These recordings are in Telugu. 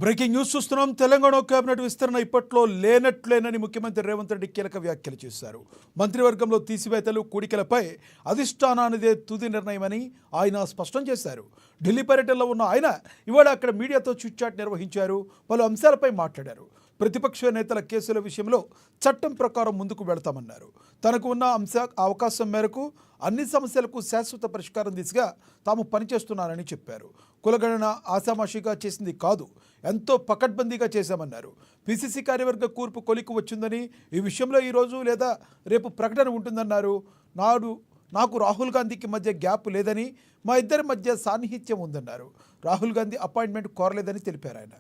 బ్రేకింగ్ న్యూస్ చూస్తున్నాం. తెలంగాణ కేబినెట్ విస్తరణ ఇప్పట్లో లేనట్లేనని ముఖ్యమంత్రి రేవంత్ రెడ్డి కీలక వ్యాఖ్యలు చేశారు. మంత్రివర్గంలో తీసివేతలు, కూడికలపై అధిష్టానానిదే తుది నిర్ణయమని ఆయన స్పష్టం చేశారు. ఢిల్లీ పర్యటనలో ఉన్న ఆయన ఇవాళ అక్కడ మీడియాతో చిట్చాట్ నిర్వహించారు. పలు అంశాలపై మాట్లాడారు. ప్రతిపక్ష నేతల కేసుల విషయంలో చట్టం ప్రకారం ముందుకు వెళతామన్నారు. తనకు ఉన్న అవకాశం మేరకు అన్ని సమస్యలకు శాశ్వత పరిష్కారం దిశగా తాము పనిచేస్తున్నారని చెప్పారు. కులగణన ఆషామాషిగా చేసింది కాదు, ఎంతో పకడ్బందీగా చేశామన్నారు. పిసిసి కార్యవర్గ కూర్పు కొలికి వచ్చిందని, ఈ విషయంలో ఈరోజు లేదా రేపు ప్రకటన ఉంటుందన్నారు. నాకు రాహుల్ గాంధీకి మధ్య గ్యాప్ లేదని, మా ఇద్దరి మధ్య సాన్నిహిత్యం ఉందన్నారు. రాహుల్ గాంధీ అపాయింట్మెంట్ కోరలేదని తెలిపారు ఆయన.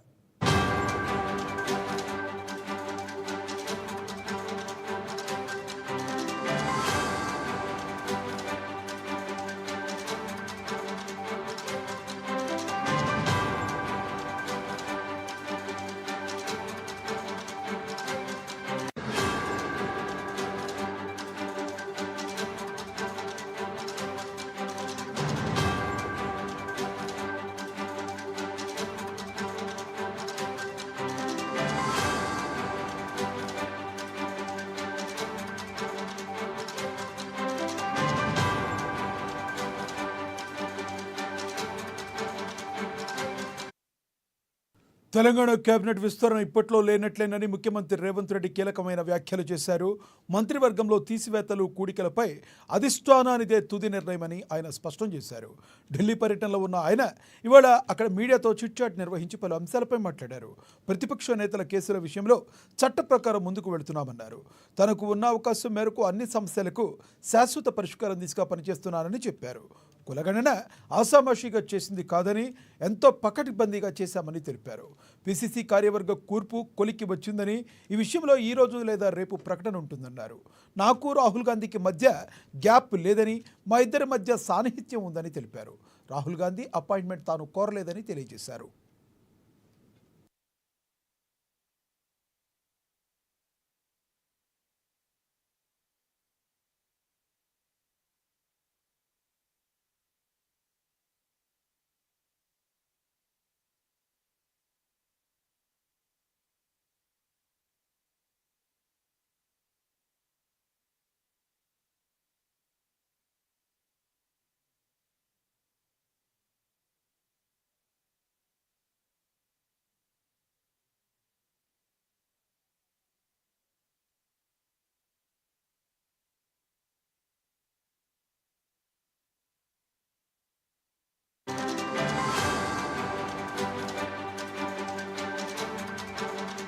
తెలంగాణ కేబినెట్ విస్తరణ ఇప్పట్లో లేనట్లేనని ముఖ్యమంత్రి రేవంత్ రెడ్డి కీలకమైన వ్యాఖ్యలు చేశారు. మంత్రివర్గంలో తీసివేతలు, కూడికలపై అధిష్టానానిదే తుది నిర్ణయమని ఆయన స్పష్టం చేశారు. ఢిల్లీ పర్యటనలో ఉన్న ఆయన ఇవాళ అక్కడ మీడియాతో చిట్చాట్ నిర్వహించి పలు అంశాలపై మాట్లాడారు. ప్రతిపక్ష నేతల కేసుల విషయంలో చట్ట ప్రకారం ముందుకు వెళుతున్నామన్నారు. తనకు ఉన్న అవకాశం మేరకు అన్ని సమస్యలకు శాశ్వత పరిష్కారం దిశగా పనిచేస్తున్నానని చెప్పారు. కులగణన ఆషామాషిగా చేసింది కాదని, ఎంతో పకడ్బందీగా చేశామని తెలిపారు. పిసిసి కార్యవర్గ కూర్పు కొలికి వచ్చిందని, ఈ విషయంలో ఈరోజు లేదా రేపు ప్రకటన ఉంటుందన్నారు. నాకు రాహుల్ గాంధీకి మధ్య గ్యాప్ లేదని, మా ఇద్దరి మధ్య సాన్నిహిత్యం ఉందని తెలిపారు. రాహుల్ గాంధీ అపాయింట్మెంట్ తాను కోరలేదని తెలియజేశారు.